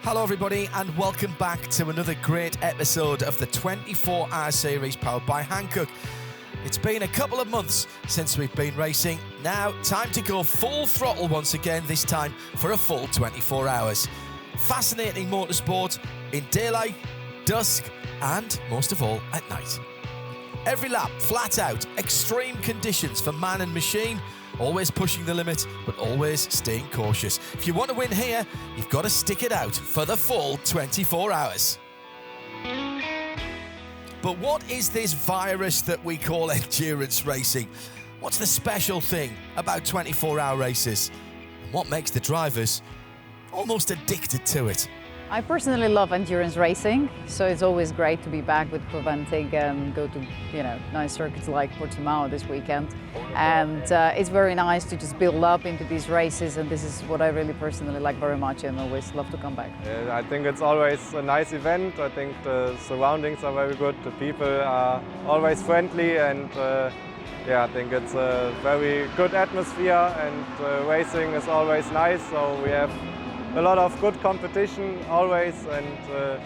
Hello everybody and welcome back to another great episode of the 24-hour series powered by Hankook. It's been a couple of months since we've been racing. Now, time to go full throttle once again, this time for a full 24 hours. Fascinating motorsport in daylight, dusk and, most of all, at night. Every lap, flat out, extreme conditions for man and machine, always pushing the limit, but always staying cautious. If you want to win here, you've got to stick it out for the full 24 hours. But what is this virus that we call endurance racing? What's the special thing about 24-hour races? And what makes the drivers almost addicted to it? I personally love endurance racing, so it's always great to be back with Creventic and go to, nice circuits like Portimao this weekend. And it's very nice to just build up into these races, and this is what I really personally like very much and always love to come back. I think it's always a nice event. I think the surroundings are very good, the people are always friendly, and I think it's a very good atmosphere, and racing is always nice, so we have a lot of good competition always, and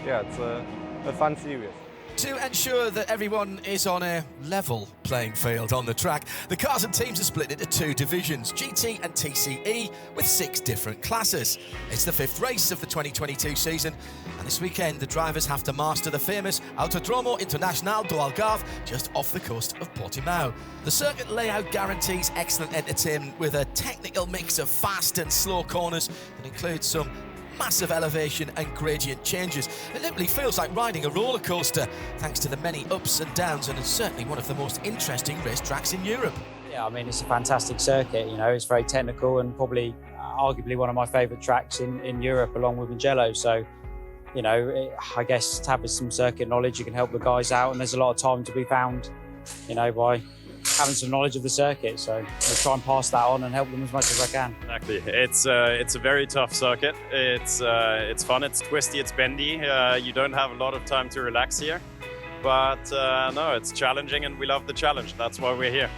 it's a fun series. To ensure that everyone is on a level playing field on the track, the cars and teams are split into two divisions, GT and TCE, with 6 different classes. It's the 5th race of the 2022 season, and this weekend the drivers have to master the famous Autodromo Internacional do Algarve just off the coast of Portimao. The circuit layout guarantees excellent entertainment with a technical mix of fast and slow corners that includes some massive elevation and gradient changes. It literally feels like riding a roller coaster, thanks to the many ups and downs, and it's certainly one of the most interesting racetracks in Europe. Yeah, I mean, it's a fantastic circuit, it's very technical and probably arguably one of my favourite tracks in Europe along with Mugello. So, I guess to have some circuit knowledge, you can help the guys out, and there's a lot of time to be found, by having some knowledge of the circuit, so I'll try and pass that on and help them as much as I can. Exactly. It's a very tough circuit. It's fun, it's twisty, it's bendy. You don't have a lot of time to relax here. But no, it's challenging and we love the challenge. That's why we're here.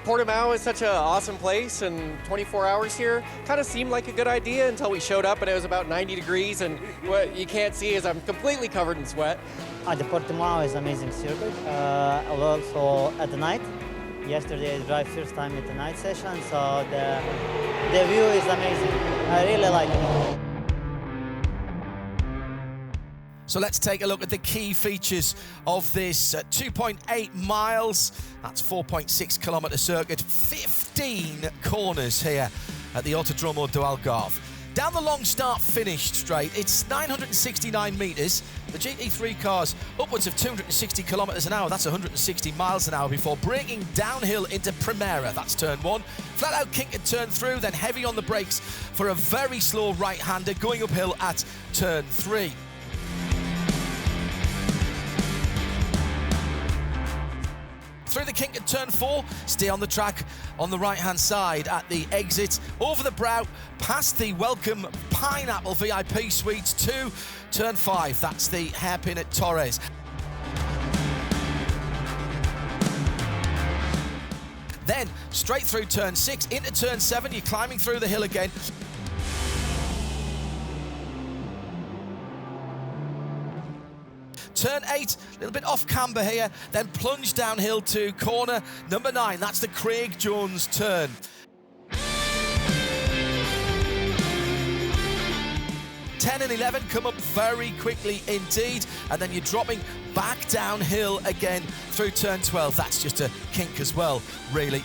Portimao is such an awesome place, and 24 hours here kind of seemed like a good idea until we showed up and it was about 90 degrees, and what you can't see is I'm completely covered in sweat. The Portimao is an amazing circuit, also at the night. Yesterday I drove first time at the night session, so the view is amazing. I really like it. So let's take a look at the key features of this 2.8 miles, that's 4.6 kilometre circuit, 15 corners here at the Autodromo do Algarve. Down the long start-finish straight, it's 969 metres. The GT3 cars upwards of 260 kilometres an hour, that's 160 miles an hour, before braking downhill into Primera, that's turn 1. Flat out kink at turn through, then heavy on the brakes for a very slow right-hander going uphill at turn 3. Through the kink at turn 4, stay on the track on the right-hand side at the exit, over the brow, past the welcome Pineapple VIP Suites to turn 5. That's the hairpin at Torres. Then, straight through turn 6, into turn 7, you're climbing through the hill again. Turn 8, a little bit off camber here, then plunge downhill to corner number 9. That's the Craig Jones turn. Ten and 11 come up very quickly indeed, and then you're dropping back downhill again through turn 12. That's just a kink as well, really.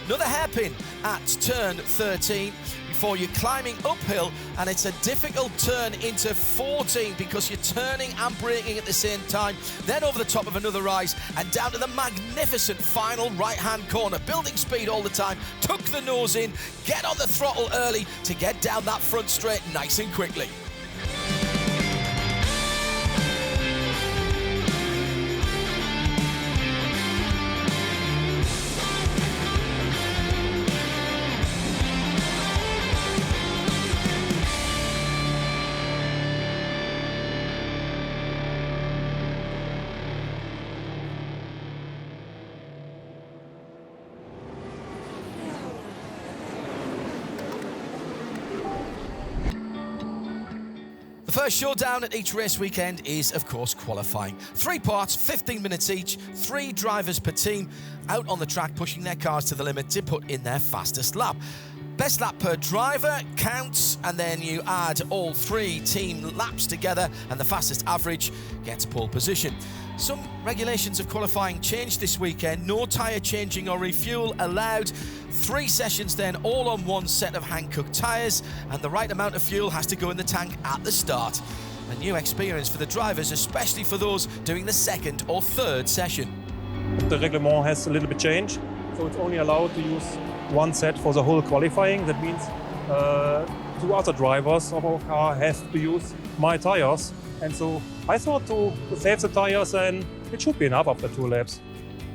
Another hairpin at turn 13 before you're climbing uphill, and it's a difficult turn into 14 because you're turning and braking at the same time. Then over the top of another rise and down to the magnificent final right-hand corner. Building speed all the time, tuck the nose in, get on the throttle early to get down that front straight nice and quickly. The first showdown at each race weekend is, of course, qualifying. 3 parts, 15 minutes each, 3 drivers per team out on the track pushing their cars to the limit to put in their fastest lap. Best lap per driver counts, and then you add all 3 team laps together, and the fastest average gets pole position. Some regulations of qualifying changed this weekend. No tyre changing or refuel allowed. 3 sessions then, all on one set of Hankook tyres, and the right amount of fuel has to go in the tank at the start. A new experience for the drivers, especially for those doing the 2nd or 3rd session. The reglement has a little bit changed, so it's only allowed to use 1 set for the whole qualifying. That means 2 other drivers of our car have to use my tires. And so I thought to save the tires, and it should be enough after 2 laps.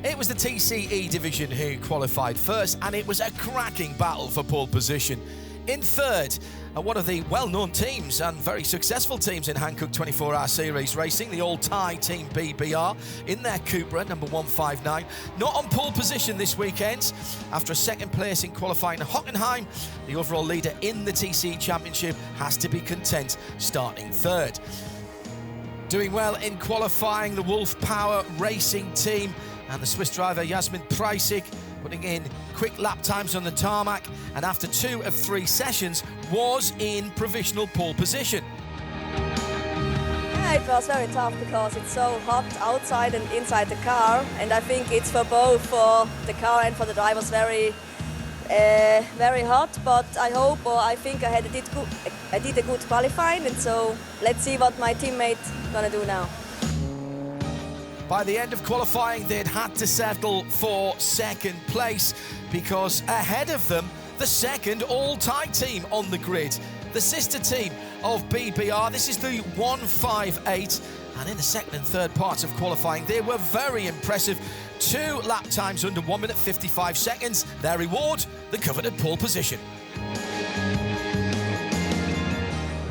It was the TCE division who qualified first, and it was a cracking battle for pole position. In 3rd, one of the well-known teams and very successful teams in Hankook 24-hour series racing, the all-Thai team BBR, in their Cupra, number 159. Not on pole position this weekend. After a 2nd place in qualifying Hockenheim, the overall leader in the TCE Championship has to be content starting 3rd. Doing well in qualifying, the Wolf Power Racing team and the Swiss driver Jasmin Preissig putting in quick lap times on the tarmac, and after 2 of 3 sessions was in provisional pole position. Yeah, it was very tough because it's so hot outside and inside the car, and I think it's for both, for the car and for the drivers, very hot. But I think I did a good qualifying, and so let's see what my teammate gonna do now. By the end of qualifying, they'd had to settle for 2nd place because ahead of them, the 2nd all-Thai team on the grid, the sister team of BBR. This is the 158, and in the 2nd and 3rd parts of qualifying, they were very impressive. 2 lap times under 1 minute 55 seconds. Their reward, the coveted pole position.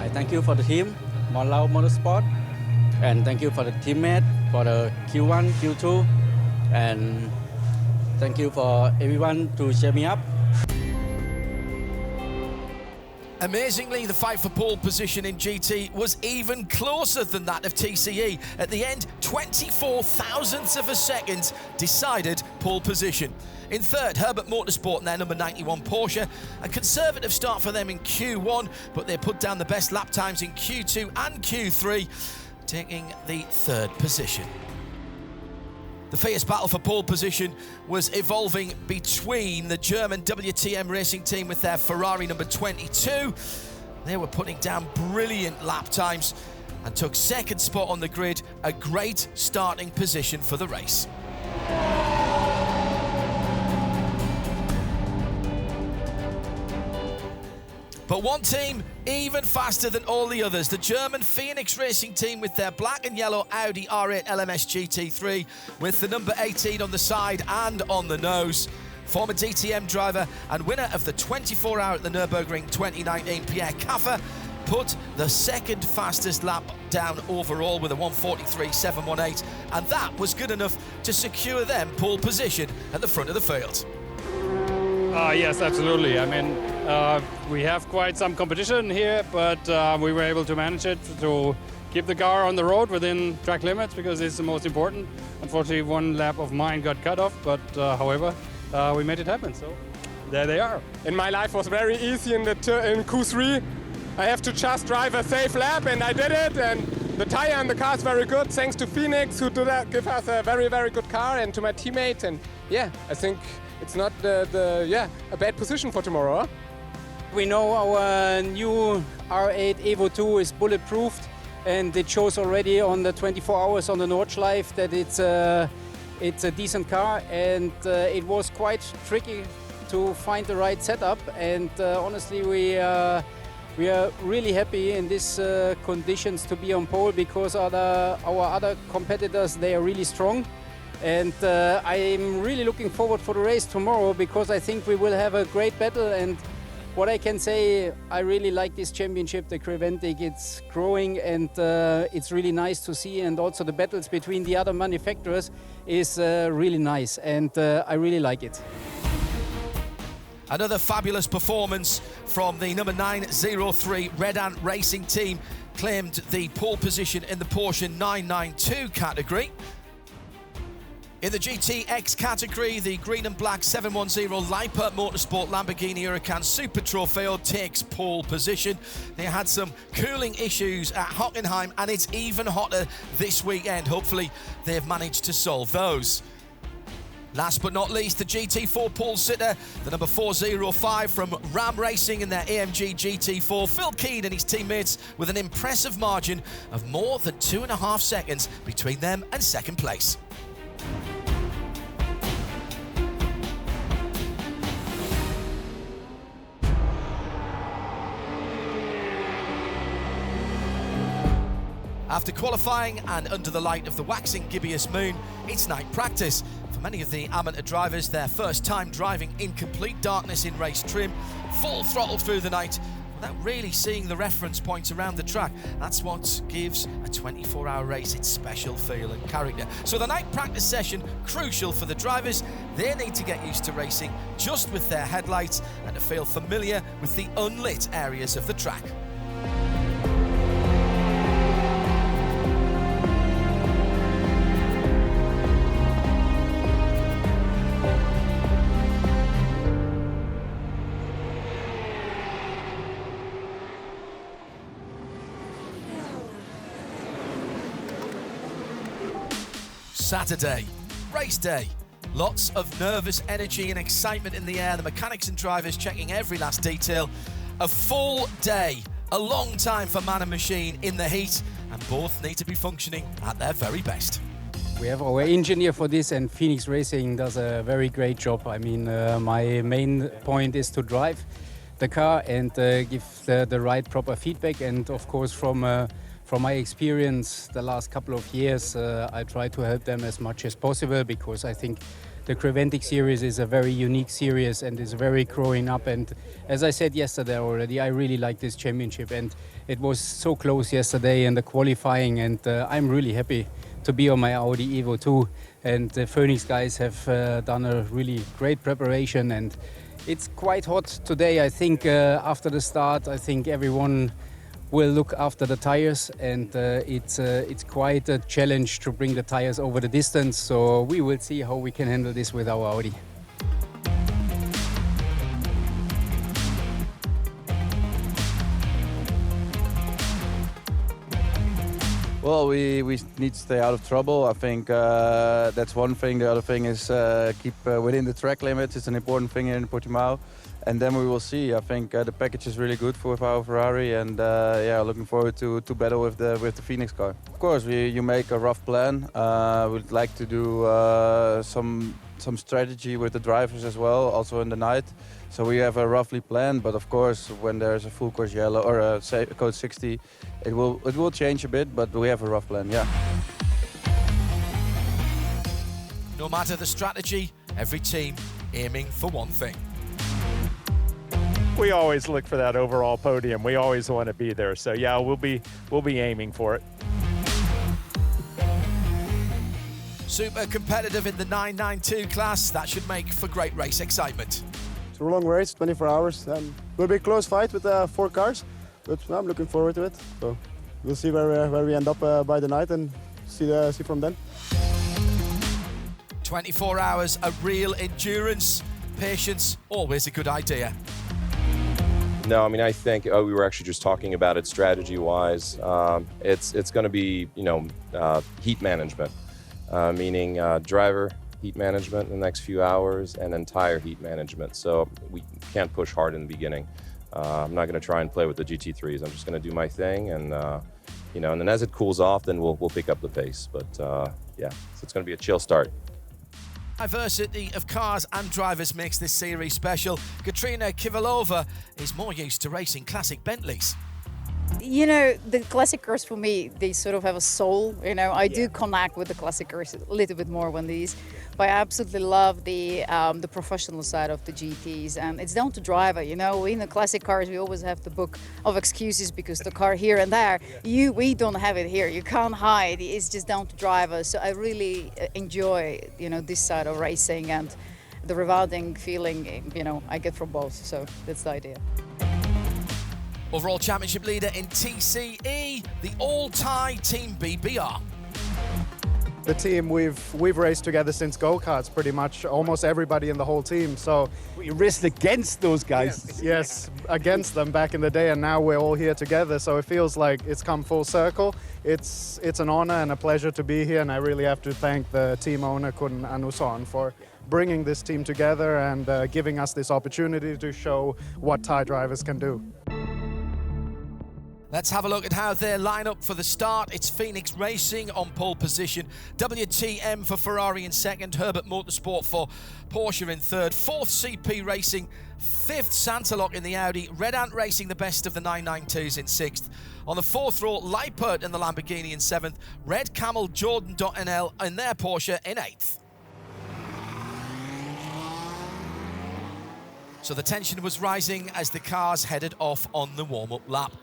I thank you for the team, Monlau Motorsport, and thank you for the teammate for the Q1, Q2, and thank you for everyone to cheer me up. Amazingly, the fight for pole position in GT was even closer than that of TCE. At the end, 24 thousandths of a second decided pole position. In 3rd, Herbert Motorsport and their number 91 Porsche. A conservative start for them in Q1, but they put down the best lap times in Q2 and Q3, taking the 3rd position. The fierce battle for pole position was evolving between the German WTM racing team with their Ferrari number 22. They were putting down brilliant lap times and took 2nd spot on the grid, a great starting position for the race. But one team even faster than all the others, the German Phoenix Racing team with their black and yellow Audi R8 LMS GT3 with the number 18 on the side and on the nose. Former DTM driver and winner of the 24-hour at the Nürburgring 2019, Pierre Caffer, put the 2nd fastest lap down overall with a 1:43.718, and that was good enough to secure them pole position at the front of the field. Yes, absolutely. I mean, we have quite some competition here, but we were able to manage it to keep the car on the road within track limits because it's the most important. Unfortunately, 1 lap of mine got cut off, but however, we made it happen, so there they are. And my life was very easy in Q3. I have to just drive a safe lap, and I did it, and the tire on the car is very good, thanks to Phoenix, who give us a very, very good car, and to my teammates, and yeah, I think it's not a bad position for tomorrow. Huh? We know our new R8 Evo 2 is bulletproofed, and it shows already on the 24 hours on the Nordschleife that it's a decent car, and it was quite tricky to find the right setup, and honestly we are really happy in these conditions to be on pole because our other competitors, they are really strong. And I'm really looking forward for the race tomorrow because I think we will have a great battle. And what I can say, I really like this championship, the Creventic. It's growing and it's really nice to see. And also the battles between the other manufacturers is really nice. And I really like it. Another fabulous performance from the number 903 Red Ant Racing team, claimed the pole position in the Porsche 992 category. In the GTX category, the green and black 710 Lippert Motorsport Lamborghini Huracan Super Trofeo takes pole position. They had some cooling issues at Hockenheim, and it's even hotter this weekend. Hopefully they've managed to solve those. Last but not least, the GT4 pole sitter, the number 405 from Ram Racing in their AMG GT4, Phil Keane and his teammates with an impressive margin of more than 2.5 seconds between them and second place. After qualifying and under the light of the waxing gibbous moon, it's night practice. For many of the amateur drivers, their first time driving in complete darkness in race trim, full throttle through the night, without really seeing the reference points around the track. That's what gives a 24-hour race its special feel and character. So the night practice session, crucial for the drivers. They need to get used to racing just with their headlights and to feel familiar with the unlit areas of the track. Saturday, race day. Lots of nervous energy and excitement in the air. The mechanics and drivers checking every last detail. A full day, a long time for man and machine in the heat, and both need to be functioning at their very best. We have our engineer for this, and Phoenix Racing does a very great job. I mean, my main point is to drive the car and give the right proper feedback, and of course from my experience the last couple of years, I try to help them as much as possible, because I think the Creventic series is a very unique series and is very growing up. And as I said yesterday already, I really like this championship, and it was so close yesterday in the qualifying, and I'm really happy to be on my Audi Evo 2. And the Phoenix guys have done a really great preparation, and it's quite hot today. I think after the start, I think everyone will look after the tires, and it's quite a challenge to bring the tires over the distance, so we will see how we can handle this with our Audi. Well, we need to stay out of trouble. I think that's one thing. The other thing is keep within the track limits. It's an important thing here in Portimao. And then we will see. I think the package is really good for our Ferrari, and yeah, looking forward to battle with the Phoenix car. Of course, you make a rough plan. We'd like to do some strategy with the drivers as well, also in the night. So we have a roughly plan, but of course, when there's a full course yellow or a code 60, it will change a bit. But we have a rough plan, yeah. No matter the strategy, every team aiming for one thing. We always look for that overall podium. We always want to be there. So yeah, we'll be aiming for it. Super competitive in the 992 class. That should make for great race excitement. It's a long race, 24 hours. Will be a close fight with 4 cars, but I'm looking forward to it. So we'll see where we end up by the night, and see from then. 24 hours, a real endurance. Patience, always a good idea. No, I mean, I think we were actually just talking about it strategy-wise. It's going to be, heat management, meaning driver heat management in the next few hours, and then tire heat management. So we can't push hard in the beginning. I'm not going to try and play with the GT3s. I'm just going to do my thing, and and then as it cools off, then we'll pick up the pace. But yeah, so it's going to be a chill start. Diversity of cars and drivers makes this series special. Katrina Kivalova is more used to racing classic Bentleys. You know, the classic cars for me, they sort of have a soul. I do connect with the classic cars a little bit more than these. But I absolutely love the professional side of the GTs, and it's down to driver. In the classic cars, we always have the book of excuses because the car here and there. We don't have it here. You can't hide. It's just down to driver. So I really enjoy, this side of racing, and the rewarding feeling, you know, I get from both. So that's the idea. Overall championship leader in TCE, the all-tie Team BBR. The team, we've raced together since go-karts, pretty much almost everybody in the whole team. So you raced against those guys. Yes, against them back in the day, and now we're all here together. So it feels like it's come full circle. It's an honor and a pleasure to be here, and I really have to thank the team owner Kun Anuson for bringing this team together and giving us this opportunity to show what Thai drivers can do. Let's have a look at how they line up for the start. It's Phoenix Racing on pole position, WTM for Ferrari in second, Herbert Motorsport for Porsche in third, fourth CP Racing, fifth Santalock in the Audi, Red Ant Racing the best of the 992s in sixth. On the fourth row, Leipert in the Lamborghini in seventh, Red Camel Jordan.NL in their Porsche in eighth. So the tension was rising as the cars headed off on the warm-up lap.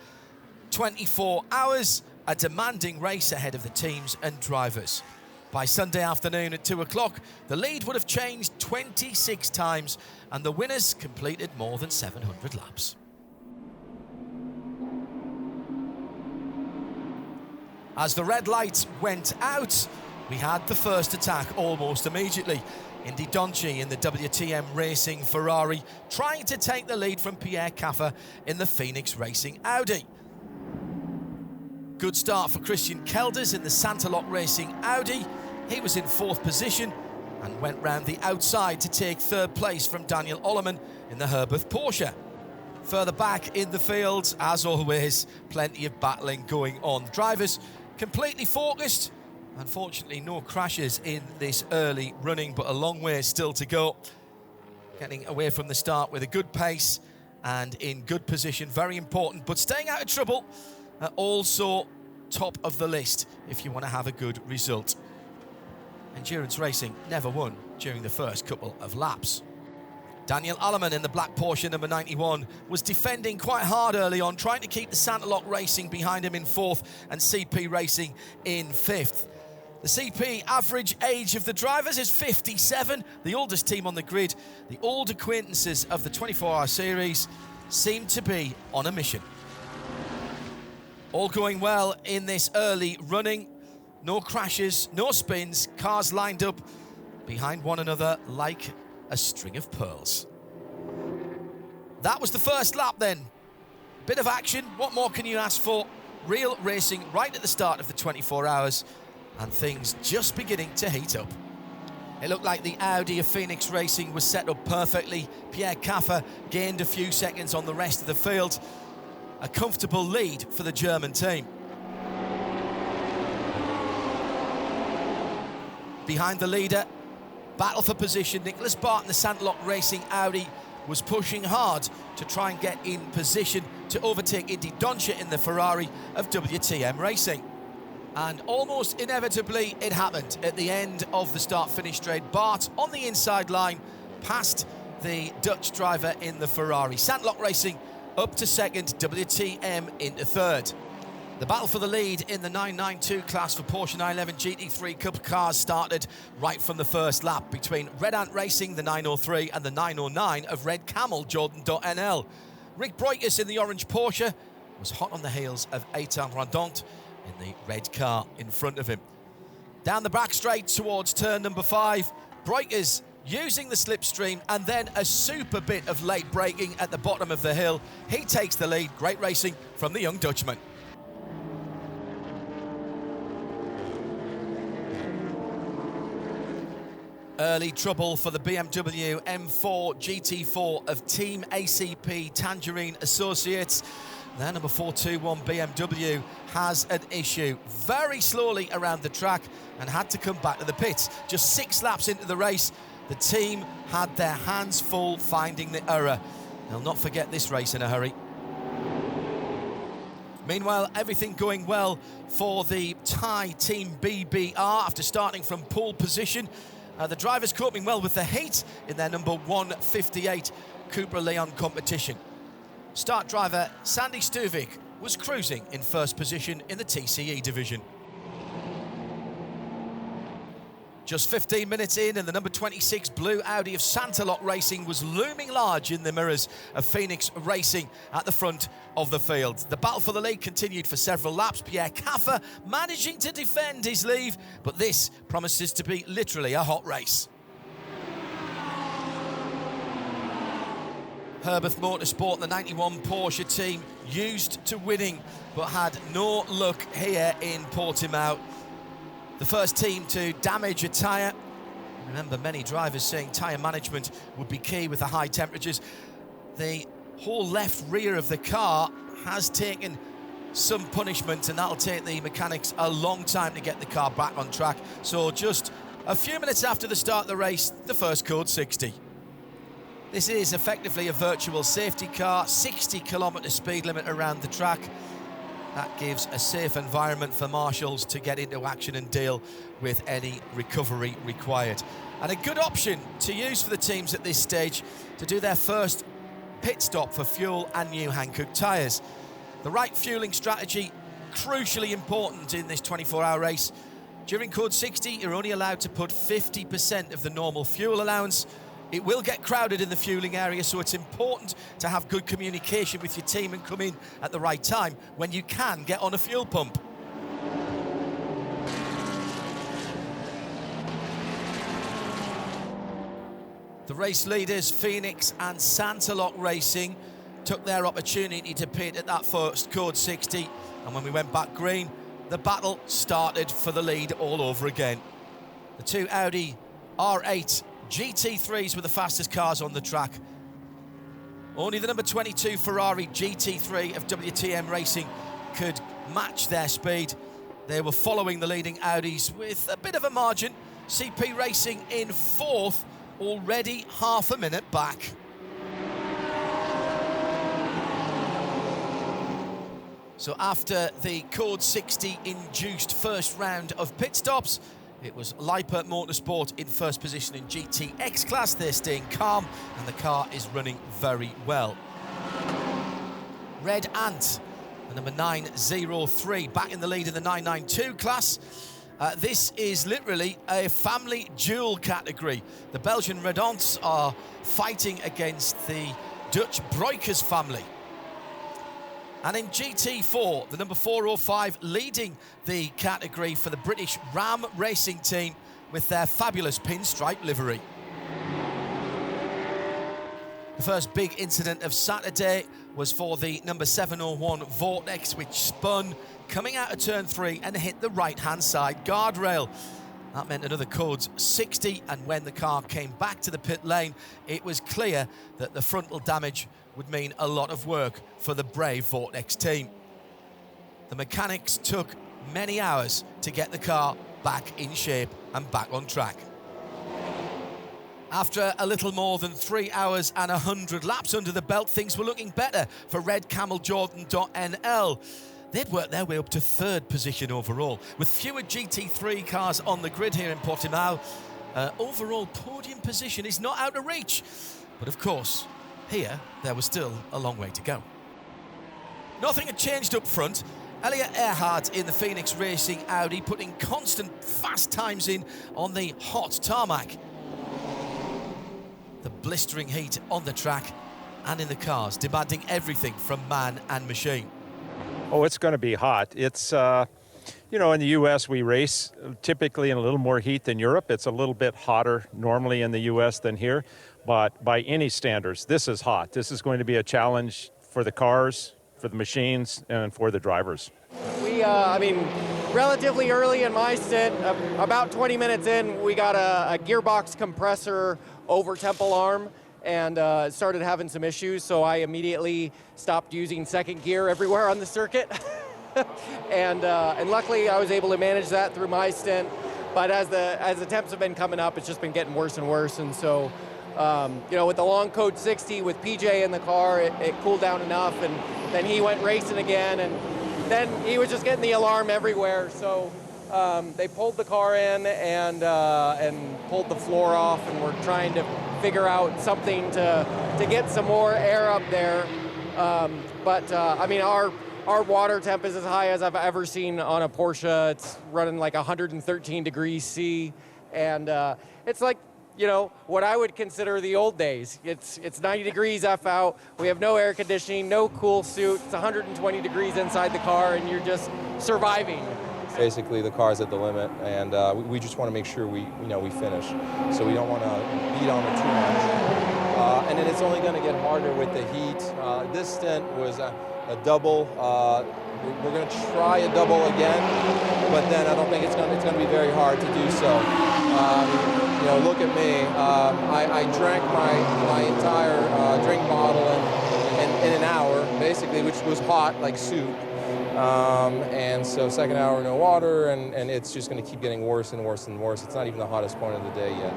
24 hours, a demanding race ahead of the teams and drivers. By Sunday afternoon at 2 o'clock, the lead would have changed 26 times and the winners completed more than 700 laps. As the red light went out, we had the first attack almost immediately. Indy Donchi in the WTM Racing Ferrari trying to take the lead from Pierre Caffer in the Phoenix Racing Audi. Good start for Christian Kelders in the Santalock Racing Audi. He was in fourth position and went round the outside to take third place from Daniel Ollerman in the Herbert Porsche. Further back in the field, as always, plenty of battling going on. Drivers completely focused. Unfortunately, no crashes in this early running, but a long way still to go. Getting away from the start with a good pace and in good position, very important, but staying out of trouble. Also top of the list if you want to have a good result. Endurance Racing never won during the first couple of laps. Daniel Ollerman in the black Porsche number 91 was defending quite hard early on, trying to keep the Santalock Racing behind him in fourth and CP Racing in fifth. The CP average age of the drivers is 57, the oldest team on the grid. The old acquaintances of the 24-hour series seem to be on a mission. All going well in this early running. No crashes, no spins, cars lined up behind one another like a string of pearls. That was the first lap then. Bit of action, what more can you ask for? Real racing right at the start of the 24 hours and things just beginning to heat up. It looked like the Audi of Phoenix Racing was set up perfectly. Pierre Caffer gained a few seconds on the rest of the field. A comfortable lead for the German team. Behind the leader, battle for position, Nicholas Barton, the Santalock Racing Audi, was pushing hard to try and get in position to overtake Indy Donchi in the Ferrari of WTM Racing. And almost inevitably, it happened at the end of the start-finish straight. Bart on the inside line, past the Dutch driver in the Ferrari. Santalock Racing up to second, WTM into third. The battle for the lead in the 992 class for Porsche 911 GT3 Cup cars started right from the first lap between Red Ant Racing, the 903, and the 909 of Red Camel Jordan.NL. Rick Breukers in the orange Porsche was hot on the heels of Eitan Radont in the red car in front of him. Down the back straight towards turn number 5, Breukers using the slipstream and then a super bit of late braking at the bottom of the hill. He takes the lead. Great racing from the young Dutchman. Early trouble for the BMW M4 GT4 of Team ACP Tangerine Associates. Their number 421 BMW has an issue very slowly around the track and had to come back to the pits. Just 6 laps into the race, the team had their hands full finding the error. They'll not forget this race in a hurry. Meanwhile, everything going well for the Thai Team BBR after starting from pole position. The drivers coping well with the heat in their number 158 Cupra Leon competition. Start driver Sandy Stuvik was cruising in first position in the TCE division. Just 15 minutes in and the number 26 blue Audi of Santalok Racing was looming large in the mirrors of Phoenix Racing at the front of the field. The battle for the lead continued for several laps. Pierre Caffer managing to defend his lead, but this promises to be literally a hot race. Herbeth Motorsport, the 91 Porsche team, used to winning, but had no luck here in Portimao. The first team to damage a tyre. Remember, many drivers saying tyre management would be key with the high temperatures. The whole left rear of the car has taken some punishment, and that'll take the mechanics a long time to get the car back on track. So just a few minutes after the start of the race, the first code 60. This is effectively a virtual safety car, 60-kilometre speed limit around the track. That gives a safe environment for marshals to get into action and deal with any recovery required. And a good option to use for the teams at this stage to do their first pit stop for fuel and new Hankook tyres. The right fueling strategy, crucially important in this 24-hour race. During code 60, you're only allowed to put 50% of the normal fuel allowance. It will get crowded in the fueling area, so it's important to have good communication with your team and come in at the right time when you can get on a fuel pump. The race leaders, Phoenix and Santalok Racing, took their opportunity to pit at that first code 60, and when we went back green, the battle started for the lead all over again. The two Audi R8 GT3s were the fastest cars on the track. Only the number 22 Ferrari GT3 of WTM Racing could match their speed. They were following the leading Audis with a bit of a margin. CP Racing in fourth, already half a minute back. So after the code 60 induced first round of pit stops, it was Lippert Motorsport in first position in GTX class. They're staying calm and the car is running very well. Red Ant, the number 903, back in the lead in the 992 class. This is literally a family duel category. The Belgian Red Ants are fighting against the Dutch Breukers family. And in GT4, the number 405 leading the category for the British Ram Racing team with their fabulous pinstripe livery. The first big incident of Saturday was for the number 701 Vortex, which spun coming out of turn 3 and hit the right-hand side guardrail. That meant another code 60, and when the car came back to the pit lane, it was clear that the frontal damage would mean a lot of work for the brave Vortex team. The mechanics took many hours to get the car back in shape and back on track. After a little more than 3 hours and 100 laps under the belt, things were looking better for Red Camel Jordan.nl. They'd worked their way up to third position overall. With fewer GT3 cars on the grid here in Portimao, overall podium position is not out of reach. But of course, here, there was still a long way to go. Nothing had changed up front. Elliot Earhart in the Phoenix Racing Audi putting constant fast times in on the hot tarmac. The blistering heat on the track and in the cars, demanding everything from man and machine. Oh, it's going to be hot. It's, you know, in the U.S. we race typically in a little more heat than Europe. It's a little bit hotter normally in the U.S. than here. But by any standards, this is hot. This is going to be a challenge for the cars, for the machines, and for the drivers. We, relatively early in my stint, about 20 minutes in, we got a gearbox compressor over temple arm and started having some issues, so I immediately stopped using second gear everywhere on the circuit. and luckily I was able to manage that through my stint, but as the temps have been coming up, it's just been getting worse and worse, and so you know, with the long code 60 with PJ in the car, it cooled down enough, and then he went racing again, and then he was just getting the alarm everywhere, so they pulled the car in and pulled the floor off, and we're trying to figure out something to get some more air up there. Our water temp is as high as I've ever seen on a Porsche. It's running like 113 degrees C, And it's like, you know, what I would consider the old days. It's 90 degrees F out. We have no air conditioning, no cool suit. It's 120 degrees inside the car, and you're just surviving. Basically, the car's at the limit, and we just want to make sure we finish. So we don't want to beat on it too much. And then it's only going to get harder with the heat. This stint was a double. We're going to try a double again, but then I don't think it's going to be very hard to do so. You know, look at me. I drank my entire drink bottle in an hour, basically, which was hot like soup. And so second hour, no water, and it's just going to keep getting worse and worse and worse. It's not even the hottest point of the day yet.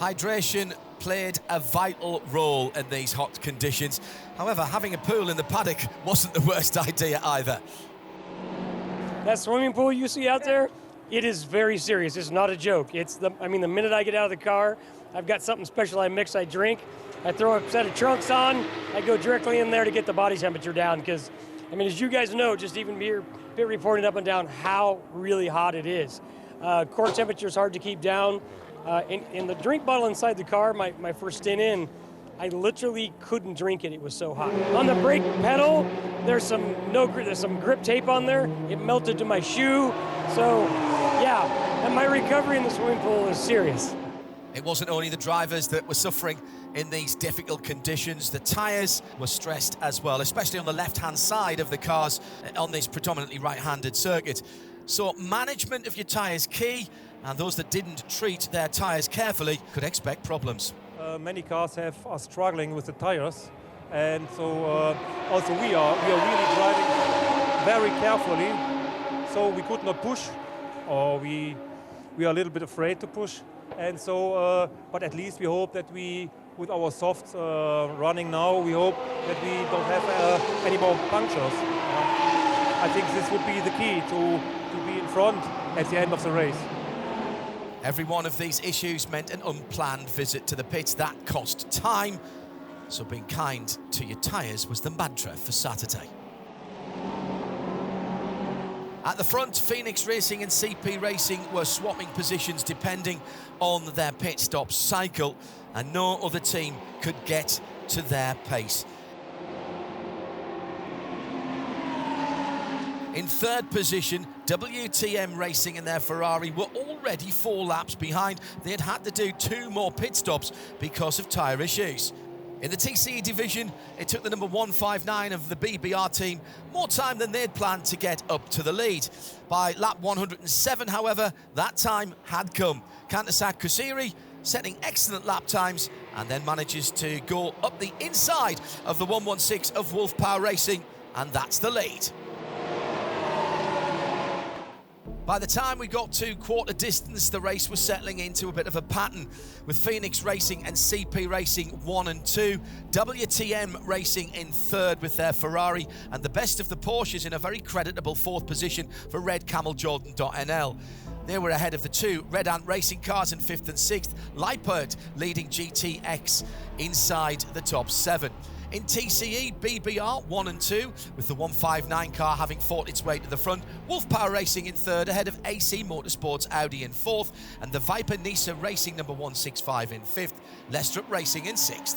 Hydration played a vital role in these hot conditions. However, having a pool in the paddock wasn't the worst idea either. That swimming pool you see out there, it is very serious. It's not a joke. I mean, the minute I get out of the car, I've got something special I mix, I drink, I throw a set of trunks on, I go directly in there to get the body temperature down, because I mean, as you guys know, just even here, pit reporting up and down how really hot it is. Core temperature is hard to keep down. In the drink bottle inside the car, my first stint in, I literally couldn't drink it. It was so hot. On the brake pedal, there's some grip tape on there. It melted to my shoe. So, yeah, and my recovery in the swimming pool is serious. It wasn't only the drivers that were suffering in these difficult conditions. The tyres were stressed as well, especially on the left-hand side of the cars on this predominantly right-handed circuit. So management of your tyres key, and those that didn't treat their tyres carefully could expect problems. Many cars are struggling with the tires, and so also we are really driving very carefully. So we could not push, or we are a little bit afraid to push. And so, but at least we hope that with our softs running now, we hope that we don't have any more punctures. I think this would be the key to be in front at the end of the race. Every one of these issues meant an unplanned visit to the pits. That cost time. So being kind to your tyres was the mantra for Saturday. At the front, Phoenix Racing and CP Racing were swapping positions depending on their pit stop cycle, and no other team could get to their pace. In third position, WTM Racing and their Ferrari were already 4 laps behind. They had to do 2 more pit stops because of tyre issues. In the TCE division, it took the number 159 of the BBR team more time than they'd planned to get up to the lead. By lap 107, however, that time had come. Kantasak Kusiri setting excellent lap times and then manages to go up the inside of the 116 of Wolf Power Racing, and that's the lead. By the time we got to quarter distance, the race was settling into a bit of a pattern, with Phoenix Racing and CP Racing 1 and 2, WTM Racing in third with their Ferrari, and the best of the Porsches in a very creditable 4th position for Red Camel Jordan.nl. They were ahead of the 2 Red Ant Racing cars in 5th and 6th, Leipert leading GTX inside the top 7. In TCE, BBR 1 and 2, with the 159 car having fought its way to the front, Wolf Power Racing in third, ahead of AC Motorsports Audi in 4th, and the Viper Nisa Racing number 165 in 5th, Lestrup Racing in 6th.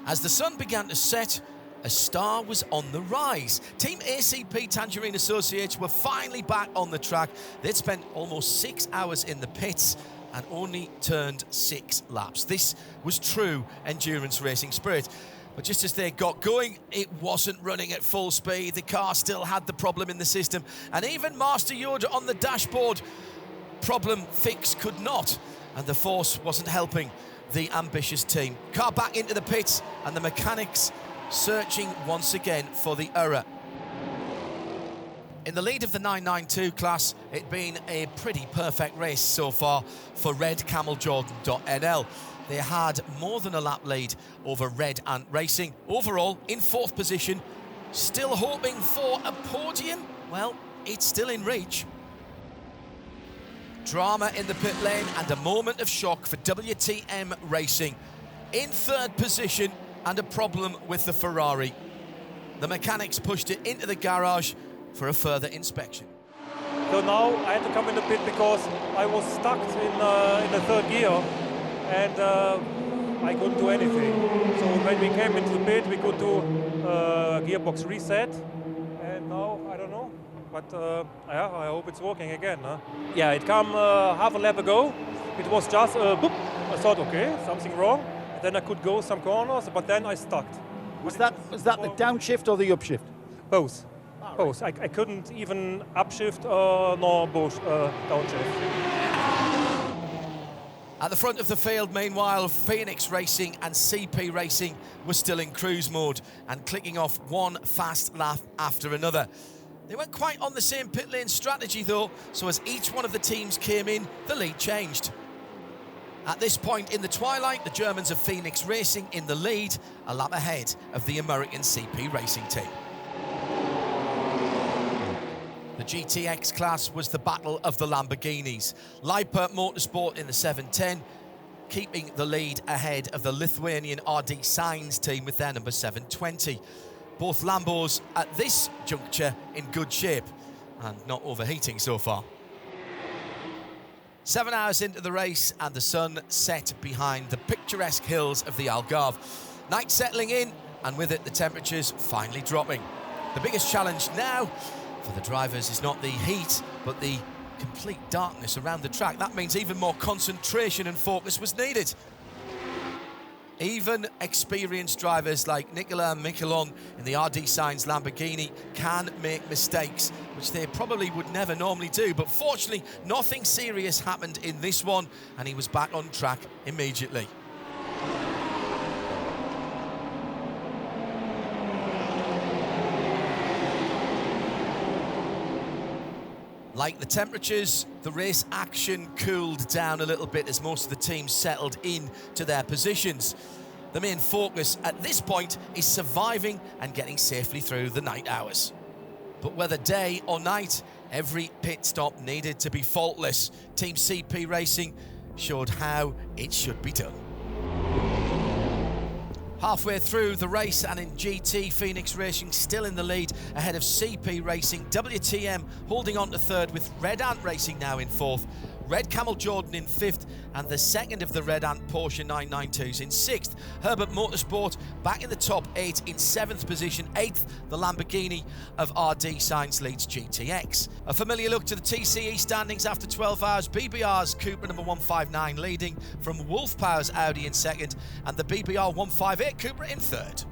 As the sun began to set, a star was on the rise. Team ACP Tangerine Associates were finally back on the track. They'd spent almost 6 hours in the pits and only turned 6 laps. This was true endurance racing spirit. But just as they got going, it wasn't running at full speed. The car still had the problem in the system. And even Master Yoda on the dashboard, problem fix could not. And the force wasn't helping the ambitious team. Car back into the pits, and the mechanics searching once again for the error. In the lead of the 992 class, it'd been a pretty perfect race so far for Red Camel Jordan.nl. They had more than a lap lead over Red Ant Racing. Overall, in 4th position, still hoping for a podium. Well, it's still in reach. Drama in the pit lane and a moment of shock for WTM Racing. In 3rd position and a problem with the Ferrari. The mechanics pushed it into the garage for a further inspection. So now I had to come in the pit because I was stuck in the third gear and I couldn't do anything. So when we came into the pit, we could do gearbox reset. And now, I don't know, but yeah, I hope it's working again. Huh? Yeah, it came half a lap ago. It was just boop. I thought, okay, something wrong. And then I could go some corners, but then I stuck. Was that the downshift or the upshift? Both. Both. I couldn't even upshift nor both downshift. At the front of the field, meanwhile, Phoenix Racing and CP Racing were still in cruise mode and clicking off one fast lap after another. They weren't quite on the same pit lane strategy though, so as each one of the teams came in, the lead changed. At this point in the twilight, the Germans of Phoenix Racing in the lead, a lap ahead of the American CP Racing team. The GTX class was the battle of the Lamborghinis. Lipa Motorsport in the 710, keeping the lead ahead of the Lithuanian RD Sainz team with their number 720. Both Lambos at this juncture in good shape and not overheating so far. 7 hours into the race and the sun set behind the picturesque hills of the Algarve. Night settling in and with it the temperatures finally dropping. The biggest challenge now for the drivers is not the heat, but the complete darkness around the track. That means even more concentration and focus was needed. Even experienced drivers like Nicola Michelon in the RD Sainz Lamborghini can make mistakes, which they probably would never normally do. But fortunately, nothing serious happened in this one, and he was back on track immediately. Like the temperatures, the race action cooled down a little bit as most of the teams settled in to their positions. The main focus at this point is surviving and getting safely through the night hours. But whether day or night, every pit stop needed to be faultless. Team CP Racing showed how it should be done. Halfway through the race and in GT, Phoenix Racing still in the lead ahead of CP Racing. WTM holding on to third with Red Ant Racing now in fourth. Red Camel Jordan in fifth and the second of the Red Ant Porsche 992s in sixth. Herbert Motorsport back in the top eight in seventh position. Eighth, the Lamborghini of RD Sainz leads GTX. A familiar look to the TCE standings after 12 hours. BBR's Cooper number 159 leading from Wolf Power's Audi in second and the BBR 158 Cooper in third.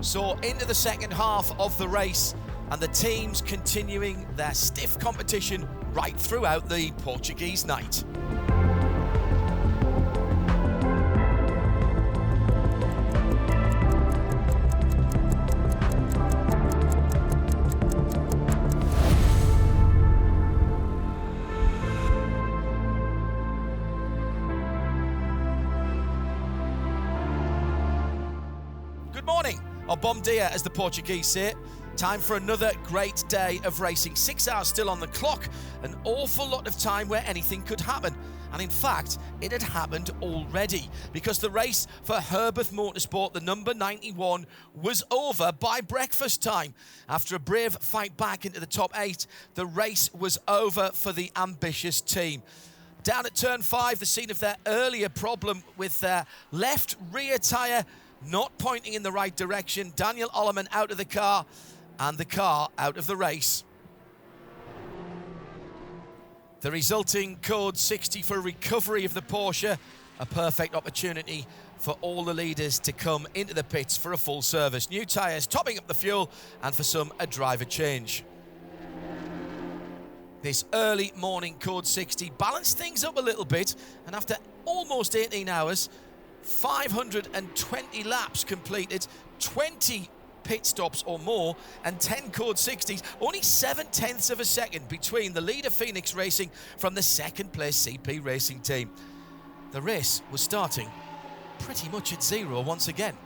So into the second half of the race, and the teams continuing their stiff competition right throughout the Portuguese night. Good morning, or bom dia as the Portuguese say it. Time for another great day of racing. 6 hours still on the clock, an awful lot of time where anything could happen. And in fact, it had happened already because the race for Herbert Motorsport, the number 91, was over by breakfast time. After a brave fight back into the top eight, the race was over for the ambitious team. Down at turn 5, the scene of their earlier problem with their left rear tyre not pointing in the right direction. Daniel Ollerman out of the car, and the car out of the race. The resulting code 60 for recovery of the Porsche, a perfect opportunity for all the leaders to come into the pits for a full service. New tyres topping up the fuel, and for some, a driver change. This early morning code 60 balanced things up a little bit, and after almost 18 hours, 520 laps completed, 20 pit stops or more, and 10 code 60s, only 7/10 of a second between the leader Phoenix Racing from the second place CP Racing team. The race was starting pretty much at zero once again.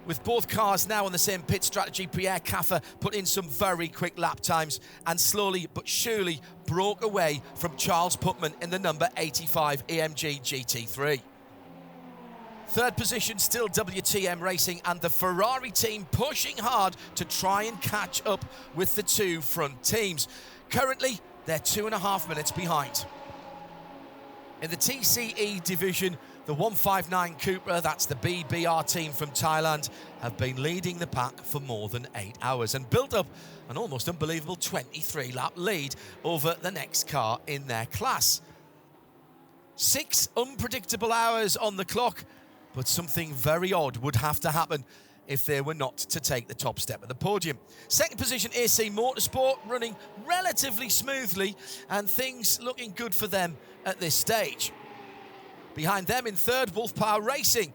With both cars now on the same pit strategy, Pierre Caffer put in some very quick lap times and slowly but surely broke away from Charles Putman in the number 85 AMG GT3. Third position still WTM Racing, and the Ferrari team pushing hard to try and catch up with the two front teams. Currently, they're 2.5 minutes behind. In the TCE division, the 159 Cupra, that's the BBR team from Thailand, have been leading the pack for more than 8 hours and built up an almost unbelievable 23-lap lead over the next car in their class. 6 unpredictable hours on the clock, but something very odd would have to happen if they were not to take the top step of the podium. Second position, AC Motorsport, running relatively smoothly, and things looking good for them at this stage. Behind them in third, PORTIMAO Racing.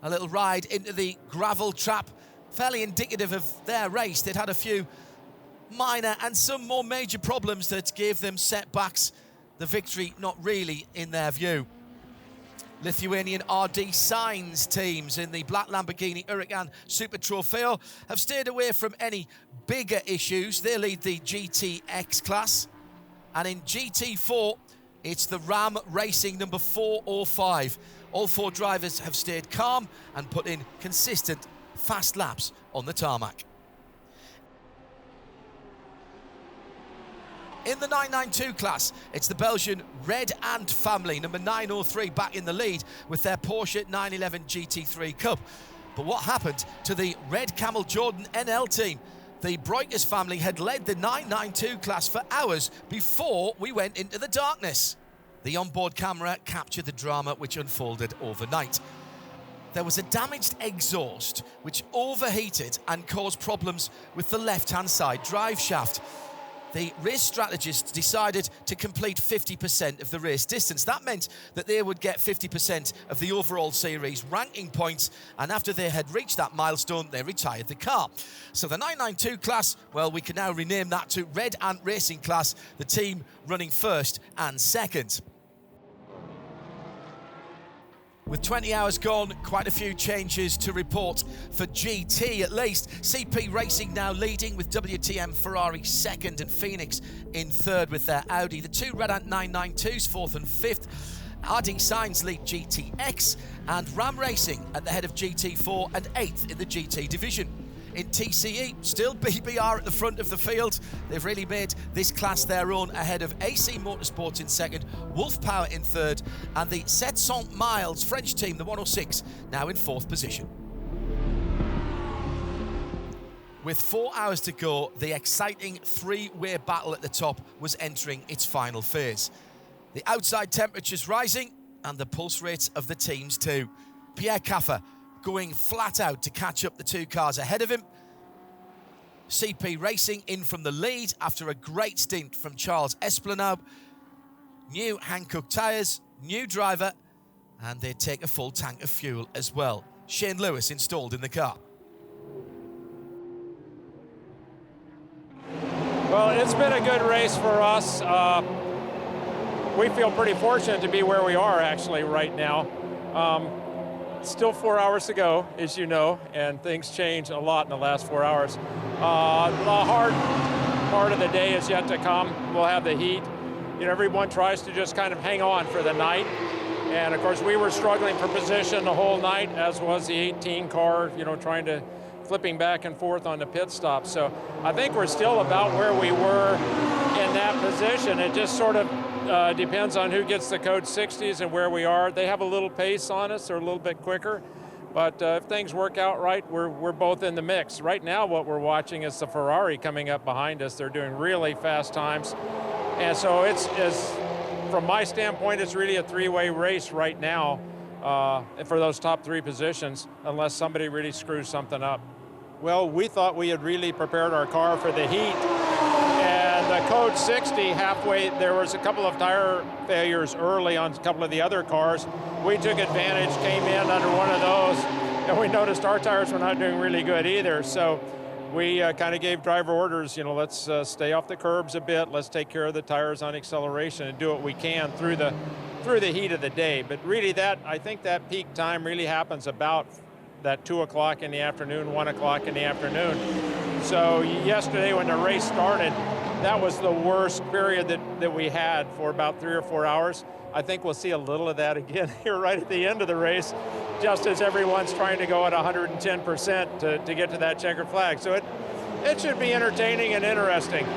A little ride into the gravel trap, fairly indicative of their race. They'd had a few minor and some more major problems that gave them setbacks. The victory not really in their view. Lithuanian RD Signs teams in the black Lamborghini Huracan Super Trofeo have stayed away from any bigger issues. They lead the GTX class. And in GT4, it's the Ram Racing number 405. All 4 drivers have stayed calm and put in consistent, fast laps on the tarmac. In the 992 class, it's the Belgian Red Ant family, number 903, back in the lead with their Porsche 911 GT3 Cup. But what happened to the Red Camel Jordan NL team? The Breukers family had led the 992 class for hours before we went into the darkness. The onboard camera captured the drama which unfolded overnight. There was a damaged exhaust which overheated and caused problems with the left-hand side drive shaft. The race strategists decided to complete 50% of the race distance. That meant that they would get 50% of the overall series ranking points, and after they had reached that milestone, they retired the car. So the 992 class, well, we can now rename that to Red Ant Racing class, the team running first and second. With 20 hours gone, quite a few changes to report for GT at least. CP Racing now leading with WTM Ferrari second and Phoenix in third with their Audi. The 2 Red Ant 992s, fourth and fifth. RD Signs lead GTX, and Ram Racing at the head of GT4 and 8th in the GT division. In TCE, still BBR at the front of the field. They've really made this class their own, ahead of AC Motorsport in second, PORTIMAO in third, and the 700 Miles French team, the 106, now in fourth position. With 4 hours to go, the exciting 3-way battle at the top was entering its final phase. The outside temperatures rising, and the pulse rates of the teams too. Pierre Caffer going flat out to catch up the 2 cars ahead of him. CP Racing in from the lead after a great stint from Charles Esplanade. New Hankook tyres, new driver, and they take a full tank of fuel as well. Shane Lewis installed in the car. Well, it's been a good race for us. We feel pretty fortunate to be where we are actually right now. Still 4 hours to go, as you know, and things change a lot in the last 4 hours. The hard part of the day is yet to come. We'll have the heat. You know, everyone tries to just kind of hang on for the night. And of course, we were struggling for position the whole night, as was the 18 car, you know, trying to flipping back and forth on the pit stop. So I think we're still about where we were in that position. It just sort of depends on who gets the code 60s and where we are. They have a little pace on us. They're a little bit quicker. But if things work out right, we're both in the mix. Right now, what we're watching is the Ferrari coming up behind us. They're doing really fast times. And so it's from my standpoint, it's really a 3-way race right now for those top 3 positions, unless somebody really screws something up. Well, we thought we had really prepared our car for the heat. And the code 60 halfway, there was a couple of tire failures early on a couple of the other cars. We took advantage, came in under one of those, and we noticed our tires were not doing really good either. So we kind of gave driver orders, you know, let's stay off the curbs a bit, let's take care of the tires on acceleration and do what we can through the heat of the day. But really I think that peak time really happens about that 2 o'clock in the afternoon, 1 o'clock in the afternoon. So yesterday when the race started, that was the worst period that we had for about 3 or 4 hours. I think we'll see a little of that again here right at the end of the race, just as everyone's trying to go at 110% to get to that checkered flag. So it should be entertaining and interesting.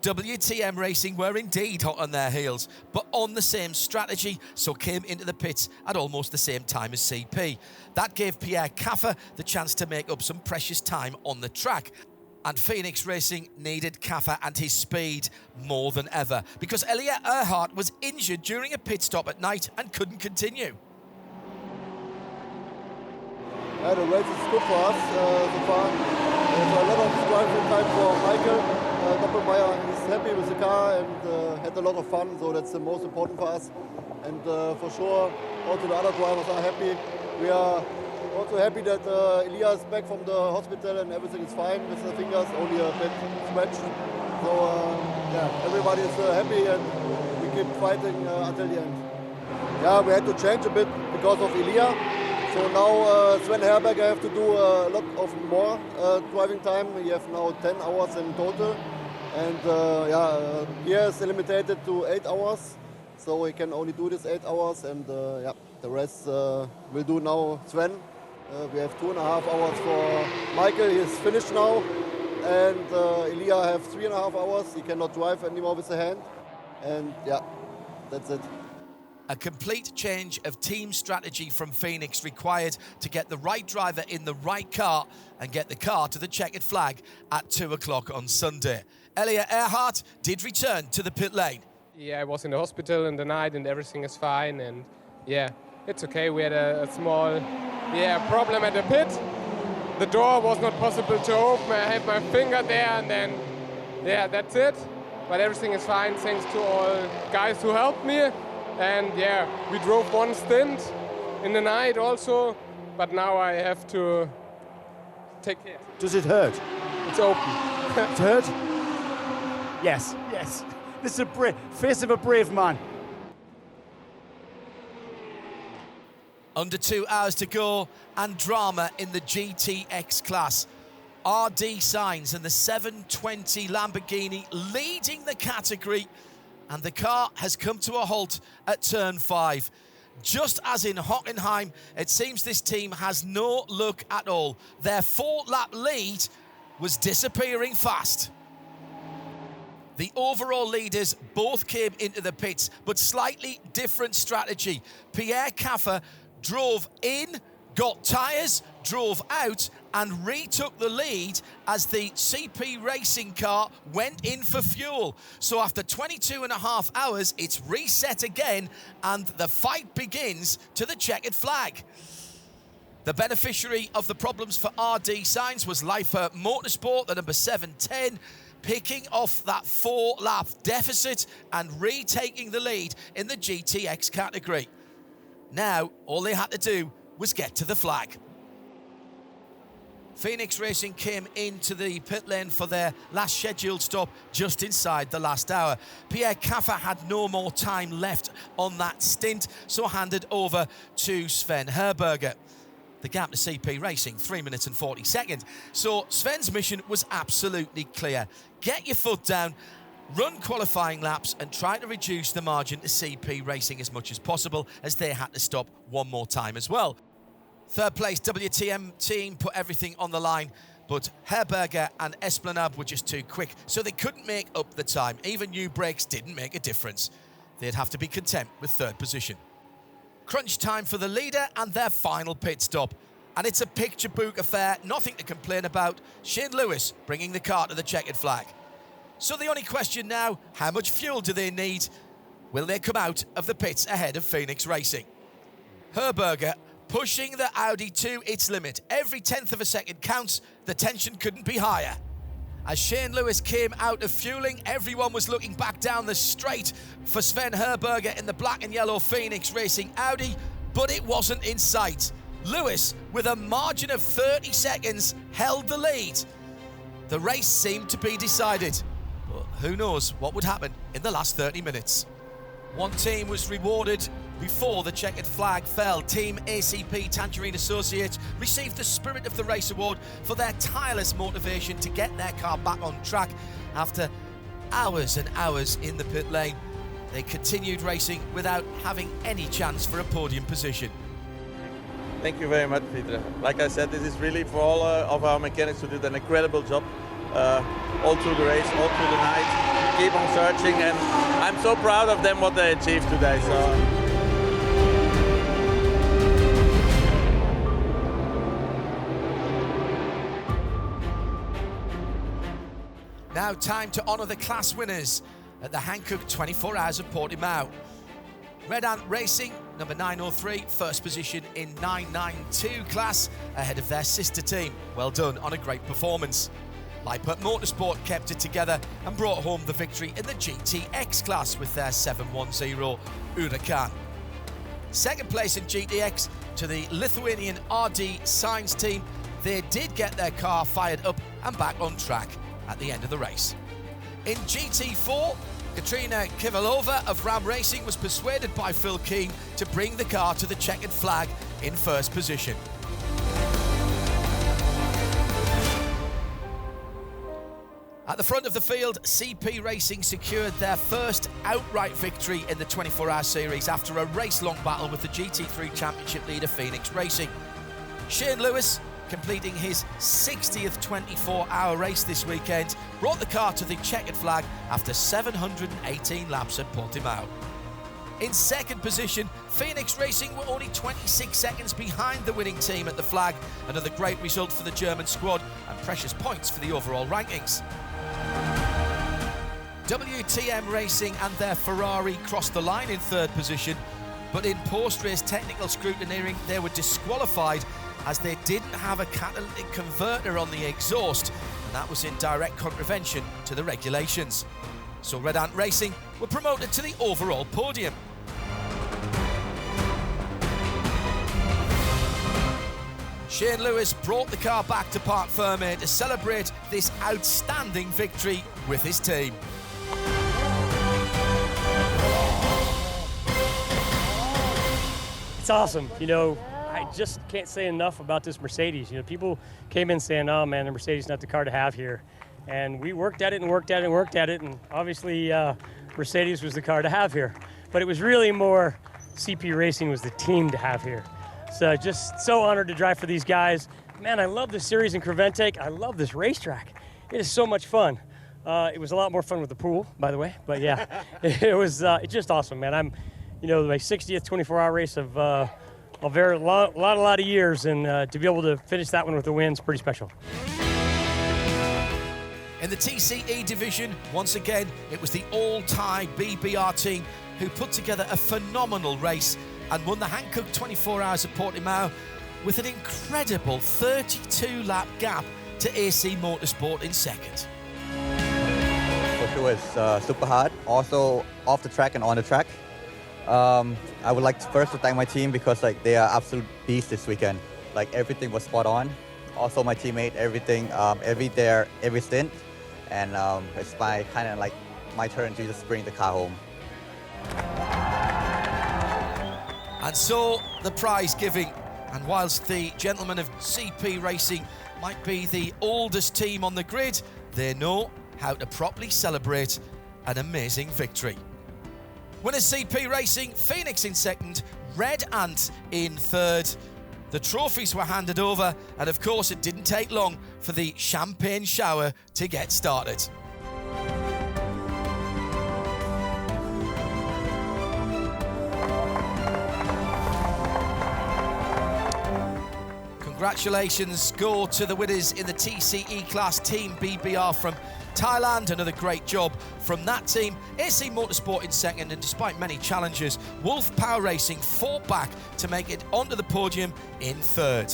WTM Racing were indeed hot on their heels, but on the same strategy, so came into the pits at almost the same time as CP. That gave Pierre Caffer the chance to make up some precious time on the track. And Phoenix Racing needed Caffer and his speed more than ever, because Elia Earhart was injured during a pit stop at night and couldn't continue. Yeah, the race is good for us so far. There's a lot of driving time for Michael. Doppelmayr is happy with the car and had a lot of fun, so that's the most important for us. And for sure, also the other drivers are happy. We are also happy that Elia is back from the hospital and everything is fine with the fingers, only a bit scratched. So yeah, everybody is happy and we keep fighting until the end. Yeah, we had to change a bit because of Elia. So now Sven Herberger have to do a lot of more driving time. We have now 10 hours in total. And Pierre is limited to 8 hours. So he can only do this 8 hours. And yeah, the rest will do now Sven. We have 2.5 hours for Michael. He is finished now. And Elia have 3.5 hours. He cannot drive anymore with the hand. And yeah, that's it. A complete change of team strategy from Phoenix required to get the right driver in the right car and get the car to the checkered flag at 2 o'clock on Sunday. Elia Earhart did return to the pit lane. Yeah, I was in the hospital in the night and everything is fine. And yeah, it's okay. We had a small problem at the pit. The door was not possible to open. I had my finger there and then, yeah, that's it. But everything is fine thanks to all guys who helped me. And yeah, we drove one stint in the night also, but now I have to take care. Does it hurt? It's open. It hurt? Yes, yes. This is a face of a brave man. Under 2 hours to go and drama in the GTX class. RD Sainz and the 720 Lamborghini leading the category. And the car has come to a halt at turn 5. Just as in Hockenheim, it seems this team has no luck at all. Their 4-lap lead was disappearing fast. The overall leaders both came into the pits, but slightly different strategy. Pierre Caffer drove in, got tyres, drove out, and retook the lead as the CP racing car went in for fuel. So after 22.5 hours, it's reset again, and the fight begins to the checkered flag. The beneficiary of the problems for RD Sainz was Leifer Motorsport, the number 710, picking off that 4-lap deficit and retaking the lead in the GTX category. Now, all they had to do was get to the flag. Phoenix Racing came into the pit lane for their last scheduled stop just inside the last hour. Pierre Caffer had no more time left on that stint, so handed over to Sven Herberger. The gap to CP Racing, 3 minutes and 40 seconds. So Sven's mission was absolutely clear. Get your foot down, run qualifying laps and try to reduce the margin to CP Racing as much as possible, as they had to stop one more time as well. Third place WTM team put everything on the line, but Herberger and Esplanade were just too quick, so they couldn't make up the time. Even new brakes didn't make a difference. They'd have to be content with third position. Crunch time for the leader and their final pit stop. And it's a picture book affair, nothing to complain about. Shane Lewis bringing the car to the checkered flag. So the only question now, how much fuel do they need? Will they come out of the pits ahead of Phoenix Racing? Herberger pushing the Audi to its limit. Every 10th of a second counts. The tension couldn't be higher. As Shane Lewis came out of fueling, everyone was looking back down the straight for Sven Herberger in the black and yellow Phoenix Racing Audi, but it wasn't in sight. Lewis, with a margin of 30 seconds, held the lead. The race seemed to be decided, but who knows what would happen in the last 30 minutes. One team was rewarded before the checkered flag fell. Team ACP Tangerine Associates received the Spirit of the Race Award for their tireless motivation to get their car back on track after hours and hours in the pit lane, they continued racing without having any chance for a podium position. Thank you very much, Peter. Like I said, this is really for all of our mechanics who did an incredible job all through the race, all through the night. Keep on searching, and I'm so proud of them, what they achieved today. Now time to honour the class winners at the Hankook 24 Hours of Portimao. Red Ant Racing, number 903, first position in 992 class, ahead of their sister team. Well done on a great performance. Leipert Motorsport kept it together and brought home the victory in the GTX class with their 710 Huracan. Second place in GTX to the Lithuanian RD Science team. They did get their car fired up and back on track at the end of the race. In GT4, Katrina Kivalova of Ram Racing was persuaded by Phil Keane to bring the car to the checkered flag in first position. At the front of the field, CP Racing secured their first outright victory in the 24-hour series after a race-long battle with the GT3 Championship leader Phoenix Racing. Shane Lewis, completing his 60th 24-hour race this weekend, brought the car to the checkered flag after 718 laps at Portimao. In second position, Phoenix Racing were only 26 seconds behind the winning team at the flag. Another great result for the German squad and precious points for the overall rankings. WTM Racing and their Ferrari crossed the line in third position, but in post-race technical scrutineering they were disqualified as they didn't have a catalytic converter on the exhaust, and that was in direct contravention to the regulations. So Red Ant Racing were promoted to the overall podium. Shane Lewis brought the car back to Parc Fermé to celebrate this outstanding victory with his team. It's awesome. You know, I just can't say enough about this Mercedes. You know, people came in saying, oh man, the Mercedes is not the car to have here. And we worked at it and worked at it and worked at it, and obviously Mercedes was the car to have here. But it was really more CP Racing was the team to have here. So just so honored to drive for these guys. Man, I love this series in Creventic. I love this racetrack. It is so much fun. It was a lot more fun with the pool, by the way. But yeah, it's just awesome, man. I'm, you know, my 60th 24-hour race of a lot of years, and to be able to finish that one with a win is pretty special. In the TCE division, once again, it was the all-Thai BBR team who put together a phenomenal race and won the Hankook 24 Hours of Portimao with an incredible 32-lap gap to AC Motorsport in second. For sure, it's super hard, also off the track and on the track. I would like to first to thank my team because they are absolute beasts this weekend. Everything was spot on. Also my teammate, everything, every stint. And it's my turn to just bring the car home. And so the prize giving. And whilst the gentlemen of CP Racing might be the oldest team on the grid, they know how to properly celebrate an amazing victory. Winners CP Racing, Phoenix in second, Red Ant in third. The trophies were handed over, and of course it didn't take long for the champagne shower to get started. Congratulations go to the winners in the TCE class, Team BBR from Thailand. Another great job from that team. AC Motorsport in second, and despite many challenges, Wolf Power Racing fought back to make it onto the podium in third.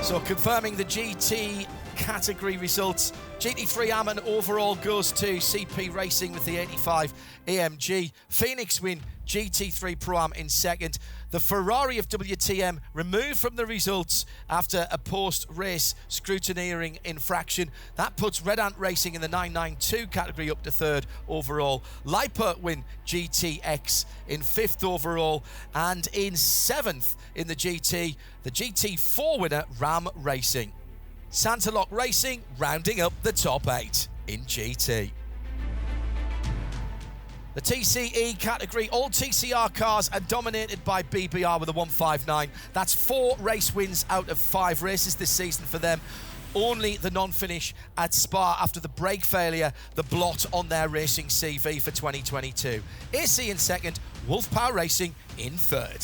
So confirming the GT category results, GT3 Ammon overall goes to CP Racing with the 85 AMG. Phoenix win GT3 Pro-Am in second. The Ferrari of WTM removed from the results after a post-race scrutineering infraction. That puts Red Ant Racing in the 992 category up to third overall. Leipert win GTX in fifth overall, and in seventh in the GT4 winner, Ram Racing. Santalok Racing rounding up the top 8 in GT. The TCE category, all TCR cars are dominated by BBR with a 159. That's 4 race wins out of 5 races this season for them. Only the non-finish at Spa after the brake failure, the blot on their racing CV for 2022. AC in second, Wolf Power Racing in third.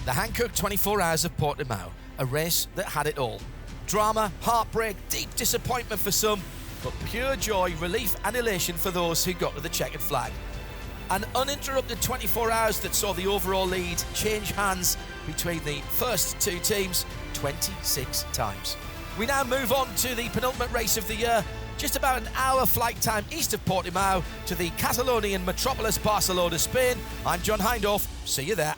The Hankook 24 Hours of Portimao, a race that had it all. Drama, heartbreak, deep disappointment for some, but pure joy, relief and elation for those who got to the checkered flag. An uninterrupted 24 hours that saw the overall lead change hands between the first 2 teams 26 times. We now move on to the penultimate race of the year, just about an hour flight time east of Portimao to the Catalonian metropolis Barcelona, Spain. I'm John Hindorf. See you there.